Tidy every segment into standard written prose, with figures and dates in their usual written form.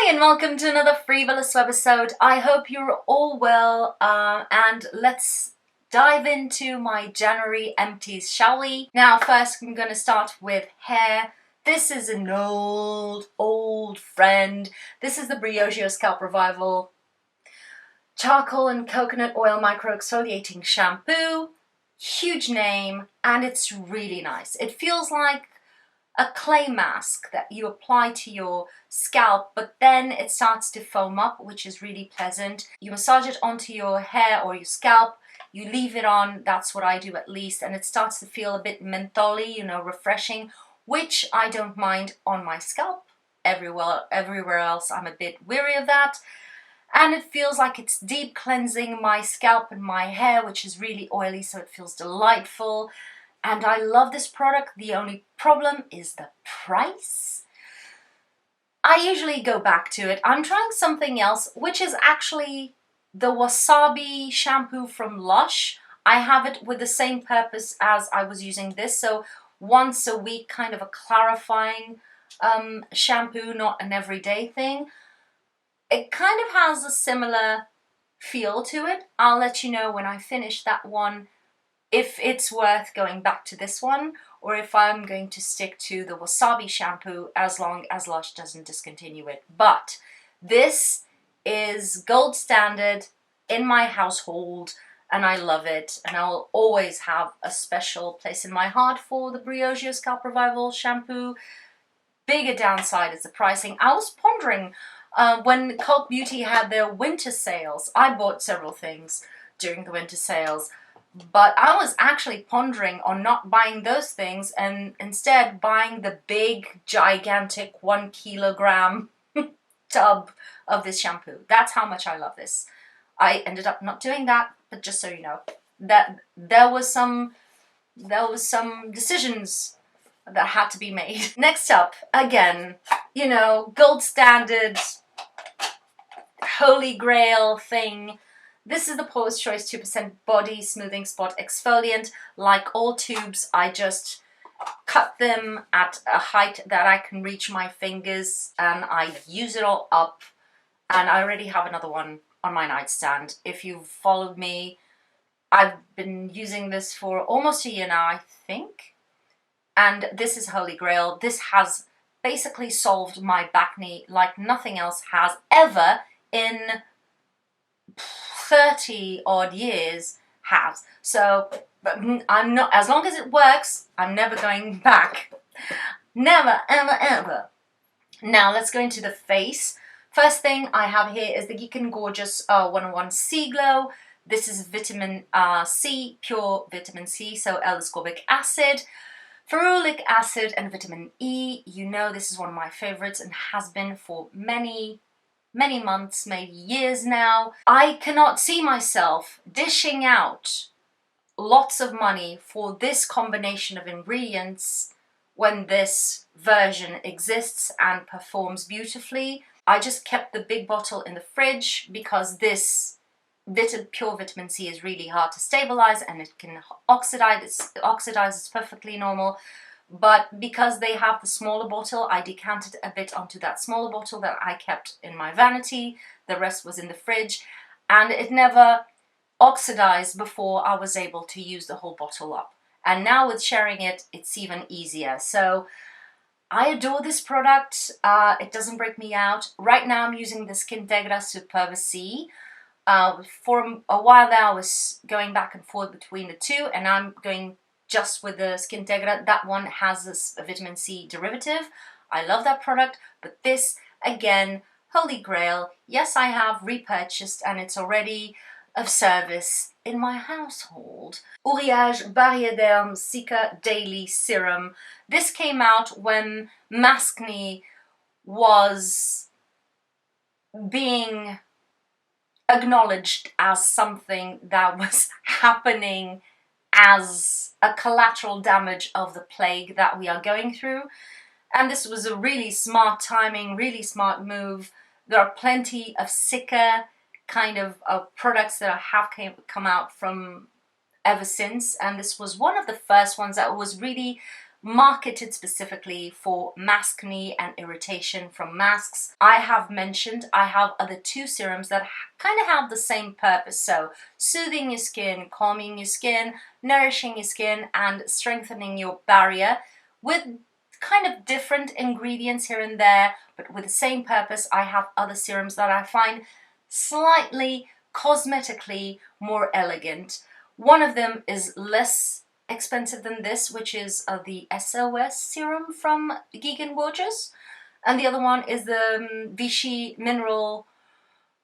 Hi and welcome to another free.volous webisode. I hope you're all well and let's dive into my January empties, shall we? Now first I'm going to start with hair. This is an old friend. This is the Briogeo Scalp Revival Charcoal and Coconut Oil Micro Exfoliating Shampoo. Huge name and it's really nice. It feels like a clay mask that you apply to your scalp, but then it starts to foam up, which is really pleasant. You massage it onto your hair or your scalp, you leave it on, that's what I do at least, and it starts to feel a bit mentholy, you know, refreshing, which I don't mind on my scalp. Everywhere else I'm a bit weary of that. And it feels like it's deep cleansing my scalp and my hair, which is really oily, so it feels delightful. And I love this product. The only problem is the price. I usually go back to it. I'm trying something else, which is actually the wasabi shampoo from Lush. I have it with the same purpose as I was using this. So once a week, kind of a clarifying shampoo, not an everyday thing. It kind of has a similar feel to it. I'll let you know when I finish that one if it's worth going back to this one or if I'm going to stick to the wasabi shampoo as long as Lush doesn't discontinue it. But this is gold standard in my household and I love it, and I'll always have a special place in my heart for the Briogeo Scalp Revival shampoo. Bigger downside is the pricing. I was pondering when Cult Beauty had their winter sales. I bought several things during the winter sales. But I was actually pondering on not buying those things and instead buying the big, gigantic 1 kilogram tub of this shampoo. That's how much I love this. I ended up not doing that, but just so you know, that there was some decisions that had to be made. Next up, again, you know, gold standard, holy grail thing. This is the Paula's Choice 2% Body Smoothing Spot Exfoliant. Like all tubes, I just cut them at a height that I can reach my fingers and I use it all up. And I already have another one on my nightstand. If you've followed me, I've been using this for almost a year now, I think. And this is Holy Grail. This has basically solved my back knee like nothing else has ever in 30 odd years has. So I'm not, as long as it works, I'm never going back. Never, ever, ever. Now let's go into the face. First thing I have here is the Geek and Gorgeous 101 Sea Glow. This is vitamin C, pure vitamin C, so L-ascorbic acid, ferulic acid and vitamin E. You know this is one of my favorites and has been for many months, maybe years now. I cannot see myself dishing out lots of money for this combination of ingredients when this version exists and performs beautifully. I just kept the big bottle in the fridge because this pure vitamin C is really hard to stabilize and it can oxidize. It's perfectly normal. But because they have the smaller bottle, I decanted a bit onto that smaller bottle that I kept in my vanity. The rest was in the fridge and it never oxidized before I was able to use the whole bottle up. And now with sharing it, it's even easier. So I adore this product. It doesn't break me out. Right now I'm using the Skintegra Superba C. For a while now I was going back and forth between the two, and I'm going just with the Skintegra. That one has this vitamin C derivative. I love that product, but this, again, holy grail. Yes, I have repurchased and it's already of service in my household. Uriage Barrière Cica Daily Serum. This came out when maskne was being acknowledged as something that was happening as a collateral damage of the plague that we are going through. And this was a really smart timing, really smart move. There are plenty of sicker kind of products that have come out from ever since, and this was one of the first ones that was really marketed specifically for maskne and irritation from masks. I have mentioned I have other two serums that kind of have the same purpose. So soothing your skin, calming your skin, nourishing your skin, and strengthening your barrier with kind of different ingredients here and there, but with the same purpose. I have other serums that I find slightly cosmetically more elegant. One of them is less expensive than this, which is the SOS serum from Geek and Gorgeous, and the other one is the Vichy Mineral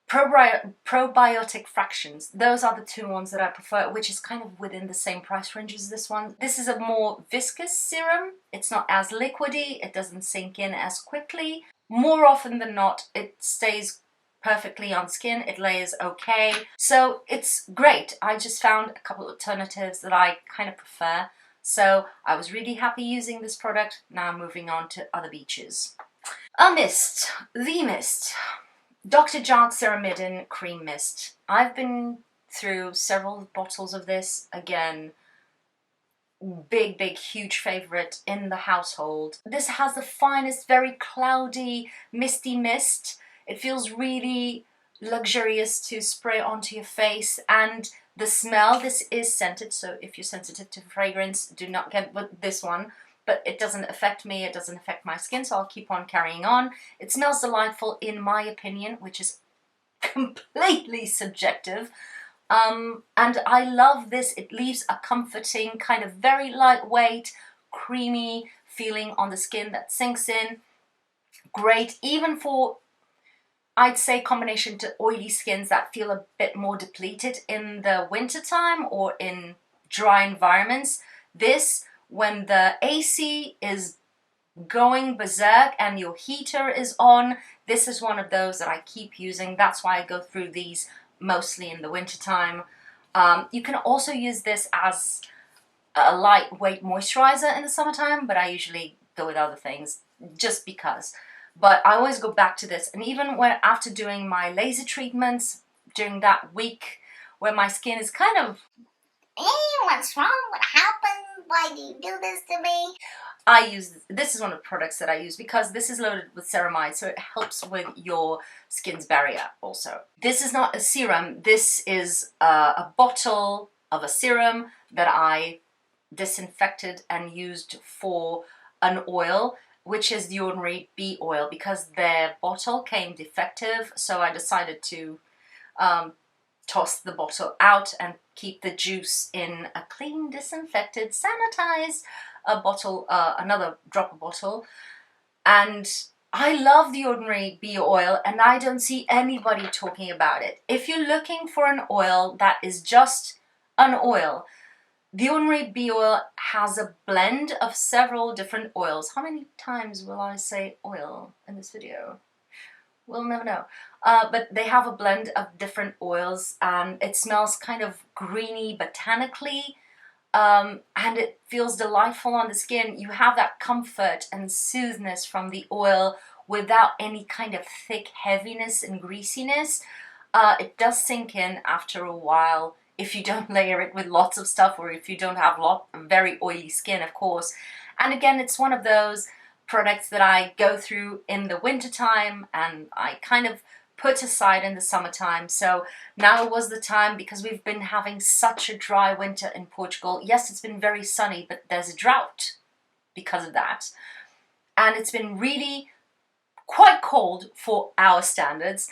Probiotic Fractions. Those are the two ones that I prefer, which is kind of within the same price range as this one. This is a more viscous serum. It's not as liquidy, it doesn't sink in as quickly. More often than not, it stays perfectly on skin, it layers okay, so it's great. I just found a couple of alternatives that I kind of prefer, so I was really happy using this product. Now moving on to other beaches. A mist, the mist, Dr. Jart Ceramidin Cream Mist. I've been through several bottles of this. Again, big huge favorite in the household. This has the finest, very cloudy misty mist. It feels really luxurious to spray onto your face, and the smell, this is scented, so if you're sensitive to fragrance, do not get this one, but it doesn't affect me, it doesn't affect my skin, so I'll keep on carrying on. It smells delightful in my opinion, which is completely subjective. And I love this. It leaves a comforting, kind of very lightweight, creamy feeling on the skin that sinks in. Great, even for, I'd say, combination to oily skins that feel a bit more depleted in the winter time or in dry environments. This, when the AC is going berserk and your heater is on, this is one of those that I keep using. That's why I go through these mostly in the winter time. You can also use this as a lightweight moisturizer in the summertime, but I usually go with other things just because. But I always go back to this, and even when after doing my laser treatments during that week where my skin is kind of, hey, what's wrong? What happened? Why do you do this to me? I use this is one of the products that I use because this is loaded with ceramide, so it helps with your skin's barrier also. This is not a serum, this is a bottle of a serum that I disinfected and used for an oil, which is the ordinary bee oil, because their bottle came defective, so I decided to toss the bottle out and keep the juice in a clean, disinfected, sanitized bottle, another dropper bottle. And I love the ordinary bee oil, and I don't see anybody talking about it. If you're looking for an oil that is just an oil, the ordinary bee oil has a blend of several different oils. How many times will I say oil in this video? We'll never know. But they have a blend of different oils, and it smells kind of greeny botanically, and it feels delightful on the skin. You have that comfort and soothness from the oil without any kind of thick heaviness and greasiness. It does sink in after a while if you don't layer it with lots of stuff, or if you don't have very oily skin, of course. And again, it's one of those products that I go through in the winter time and I kind of put aside in the summertime. So now was the time, because we've been having such a dry winter in Portugal. Yes, it's been very sunny, but there's a drought because of that. And it's been really quite cold for our standards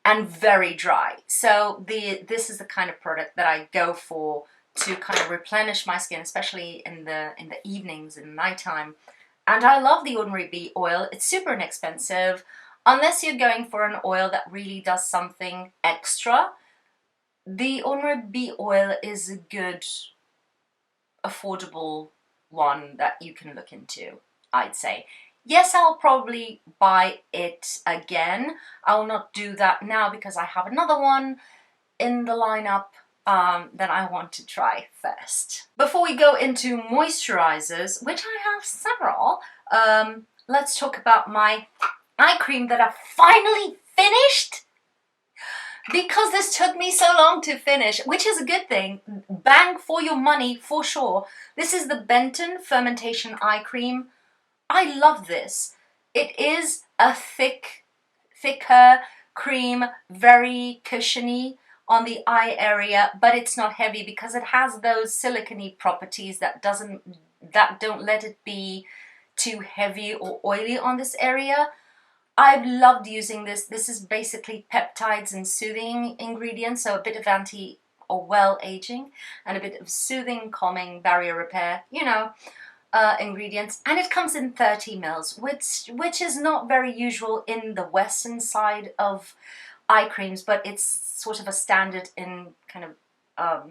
and very dry. So this is the kind of product that I go for to kind of replenish my skin, especially in the evenings and nighttime. And I love the ordinary bee oil. It's super inexpensive. Unless you're going for an oil that really does something extra, the ordinary bee oil is a good, affordable one that you can look into, I'd say. Yes, I'll probably buy it again. I will not do that now because I have another one in the lineup that I want to try first. Before we go into moisturizers, which I have several, let's talk about my eye cream that I finally finished. because this took me so long to finish, which is a good thing. Bang for your money for sure. This is the Benton Fermentation Eye Cream. I love this. It is a thicker cream, very cushiony on the eye area, but it's not heavy because it has those silicone properties that don't let it be too heavy or oily on this area. I've loved using this. This is basically peptides and soothing ingredients, so a bit of anti or well aging and a bit of soothing, calming, barrier repair, ingredients. And it comes in 30 mils, which is not very usual in the western side of eye creams, but it's sort of a standard in kind of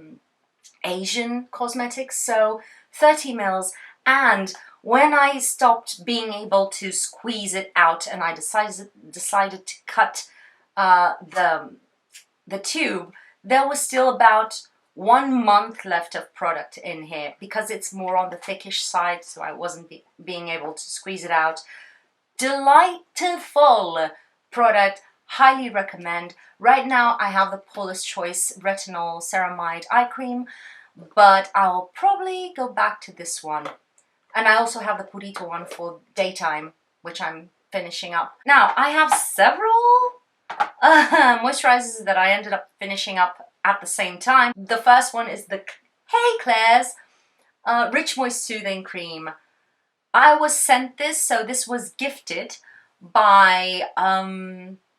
Asian cosmetics. So 30 mils. And when I stopped being able to squeeze it out and I decided to cut the tube, there was still about 1 month left of product in here because it's more on the thickish side, so I wasn't being able to squeeze it out. Delightful product, highly recommend. Right now I have the Paula's Choice Retinol Ceramide Eye Cream, but I'll probably go back to this one. And I also have the Purito one for daytime, which I'm finishing up. Now, I have several moisturizers that I ended up finishing up at the same time. The first one is the Hey Claire's Rich Moist Soothing Cream. I was sent this, so this was gifted by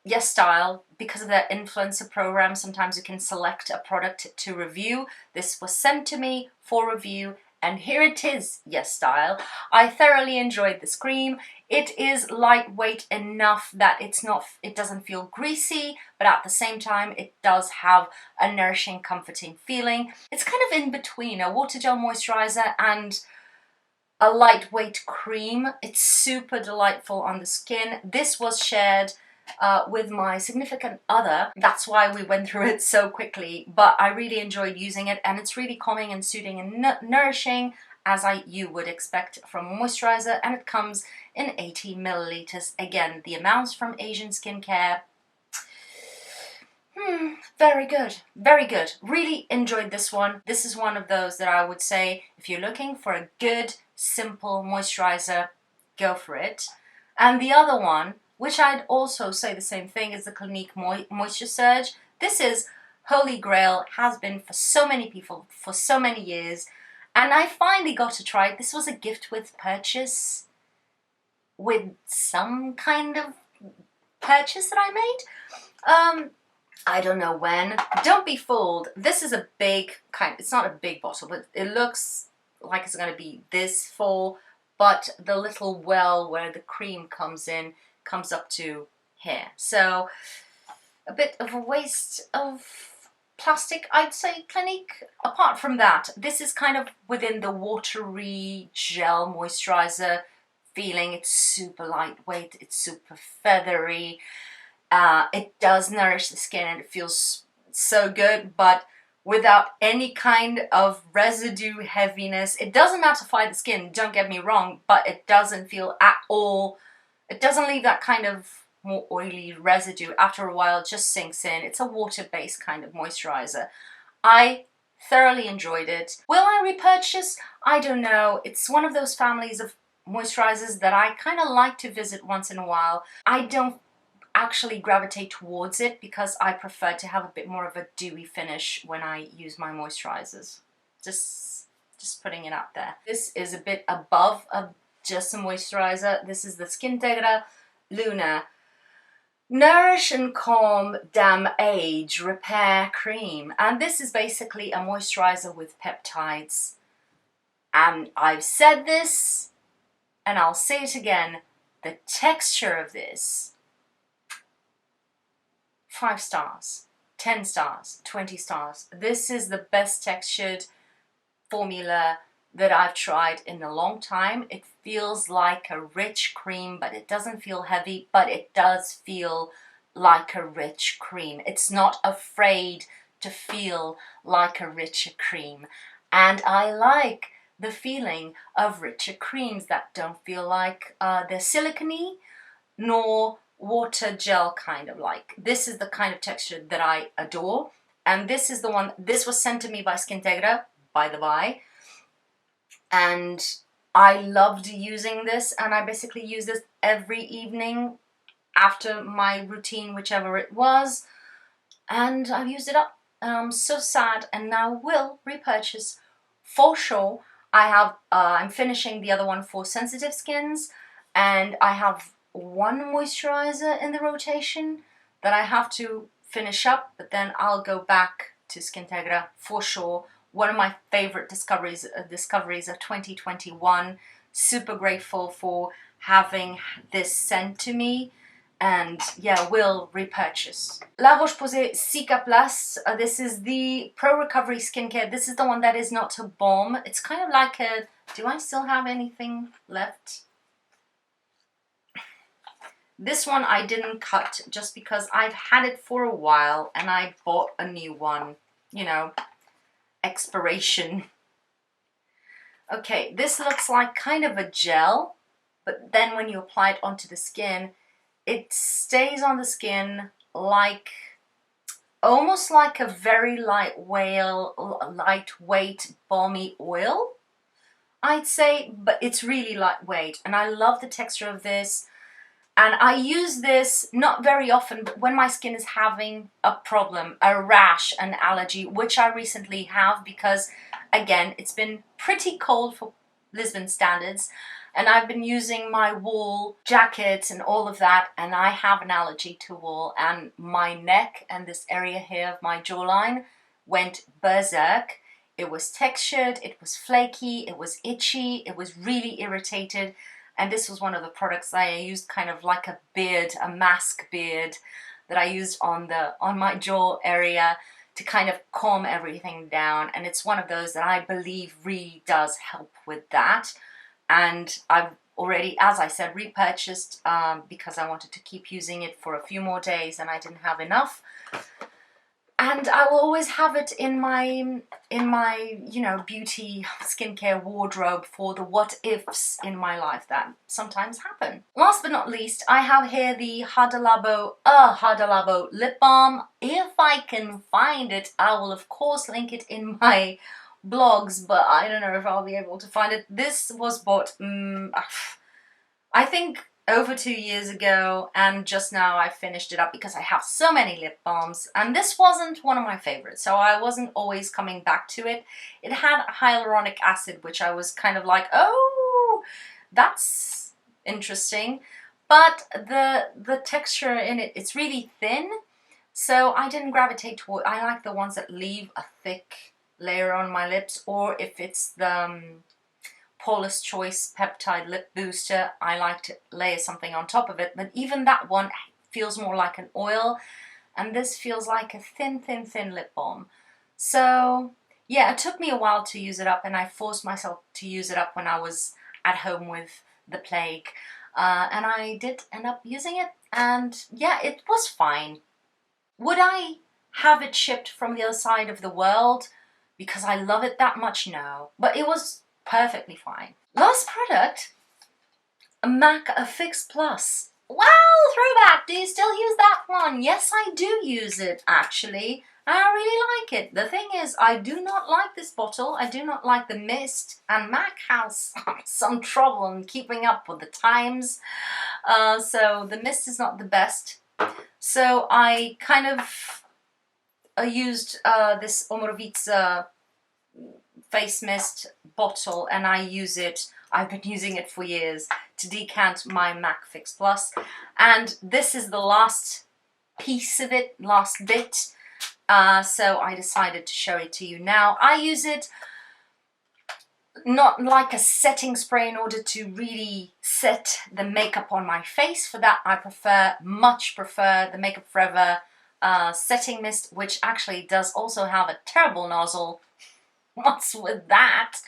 Yesstyle because of their influencer program. Sometimes you can select a product to review. This was sent to me for review. And here it is, Yesstyle. I thoroughly enjoyed this cream. It is lightweight enough that it doesn't feel greasy, but at the same time, it does have a nourishing, comforting feeling. It's kind of in between a water gel moisturizer and a lightweight cream. It's super delightful on the skin. This was shared with my significant other. That's why we went through it so quickly, but I really enjoyed using it, and it's really calming and soothing and nourishing, as you would expect from a moisturizer, and it comes in 80 milliliters. Again, the amounts from Asian skincare. Very good, very good. Really enjoyed this one. This is one of those that I would say, if you're looking for a good, simple moisturizer, go for it. And the other one, which I'd also say the same thing, is the Clinique Moisture Surge. This is holy grail, has been for so many people for so many years, and I finally got to try it. This was a gift with purchase, with some kind of purchase that I made. I don't know when. Don't be fooled. This is a big it's not a big bottle, but it looks like it's going to be this full, but the little well where the cream comes in comes up to here. So a bit of a waste of plastic, I'd say, Clinique. Apart from that, this is kind of within the watery gel moisturizer feeling. It's super lightweight, it's super feathery. It does nourish the skin and it feels so good, but without any kind of residue heaviness. It doesn't mattify the skin, don't get me wrong, but it doesn't feel at all, it doesn't leave that kind of more oily residue. After a while, it just sinks in. It's a water-based kind of moisturizer. I thoroughly enjoyed it. Will I repurchase? I don't know. It's one of those families of moisturizers that I kind of like to visit once in a while. I don't actually gravitate towards it because I prefer to have a bit more of a dewy finish when I use my moisturizers. Just putting it out there. This is a bit above just a moisturizer. This is the Skintegra Lunar Nourish and Calm Dam Age Repair Cream, and this is basically a moisturizer with peptides. And I've said this and I'll say it again, the texture of this, 5 stars, 10 stars, 20 stars. This is the best textured formula that I've tried in a long time. It feels like a rich cream, but it doesn't feel heavy, but it does feel like a rich cream. It's not afraid to feel like a richer cream. And I like the feeling of richer creams that don't feel like they're silicone, nor water gel kind of like. This is the kind of texture that I adore. And this is the one, this was sent to me by Skintegra, by the by. And I loved using this, and I basically use this every evening after my routine, whichever it was. And I've used it up. And I'm so sad, and now will repurchase for sure. I'm finishing the other one for sensitive skins, and I have one moisturizer in the rotation that I have to finish up, but then I'll go back to Skintegra for sure. One of my favorite discoveries of 2021. Super grateful for having this sent to me. And yeah, will repurchase. La Roche-Posay Cicaplast. This is the Pro Recovery Skincare. This is the one that is not a balm. It's kind of like a... Do I still have anything left? This one I didn't cut just because I've had it for a while and I bought a new one. You know, expiration. Okay, this looks like kind of a gel, but then when you apply it onto the skin, it stays on the skin like, almost like a very lightweight balmy oil, I'd say, but it's really lightweight. And I love the texture of this. And I use this not very often, but when my skin is having a problem, a rash, an allergy, which I recently have because, again, it's been pretty cold for Lisbon standards. And I've been using my wool jackets and all of that, and I have an allergy to wool, and my neck and this area here of my jawline went berserk. It was textured, it was flaky, it was itchy, it was really irritated, and this was one of the products I used, kind of like a beard, a mask beard that I used on my jaw area to kind of calm everything down, and it's one of those that I believe really does help with that. And I've already, as I said, repurchased because I wanted to keep using it for a few more days and I didn't have enough. And I will always have it in my you know, beauty skincare wardrobe for the what ifs in my life that sometimes happen. Last but not least, I have here the Hada Labo lip balm. If I can find it, I will of course link it in my blogs, but I don't know if I'll be able to find it. This was bought, I think over 2 years ago, and just now I finished it up because I have so many lip balms, and this wasn't one of my favorites, so I wasn't always coming back to it. It had hyaluronic acid, which I was kind of like, oh, that's interesting, but the texture in it, it's really thin, so I didn't gravitate toward. I like the ones that leave a thick layer on my lips, or if it's the Paula's Choice Peptide Lip Booster, I like to layer something on top of it, but even that one feels more like an oil, and this feels like a thin lip balm. So yeah, it took me a while to use it up, and I forced myself to use it up when I was at home with the plague, and I did end up using it, and yeah, it was fine. Would I have it shipped from the other side of the world because I love it that much? No, but it was perfectly fine. Last product, a MAC Fix Plus. Wow, throwback, do you still use that one? Yes, I do use it actually. I really like it. The thing is, I do not like this bottle. I do not like the mist, and MAC has some trouble in keeping up with the times. So the mist is not the best. So I kind of used this Omorovica face mist bottle, and I use it, I've been using it for years, to decant my MAC Fix Plus, and this is the last piece of it, last bit, so I decided to show it to you now. I use it not like a setting spray in order to really set the makeup on my face. For that I much prefer the Makeup Forever setting mist, which actually does also have a terrible nozzle. What's with that?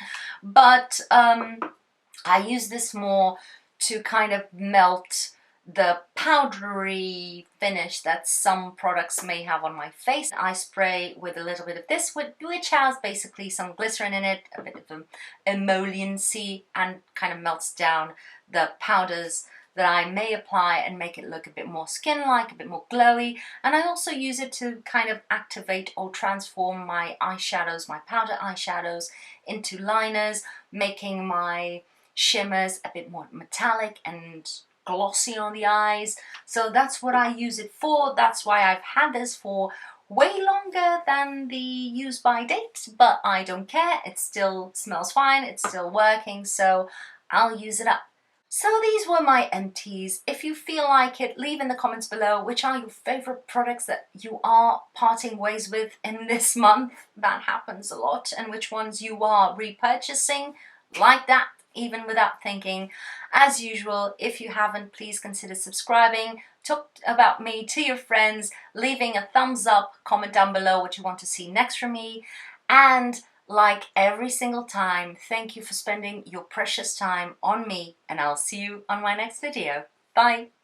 But I use this more to kind of melt the powdery finish that some products may have on my face. I spray with a little bit of this, which has basically some glycerin in it, a bit of emolliency, and kind of melts down the powders that I may apply and make it look a bit more skin-like, a bit more glowy. And I also use it to kind of activate or transform my eyeshadows, my powder eyeshadows, into liners, making my shimmers a bit more metallic and glossy on the eyes. So that's what I use it for. That's why I've had this for way longer than the use by date, but I don't care. It still smells fine, it's still working, so I'll use it up. So these were my empties. If you feel like it, leave in the comments below which are your favorite products that you are parting ways with in this month. That happens a lot. And which ones you are repurchasing like that, even without thinking. As usual, if you haven't, please consider subscribing, talk about me to your friends, leaving a thumbs up, comment down below what you want to see next from me, and like every single time, thank you for spending your precious time on me, and I'll see you on my next video. Bye!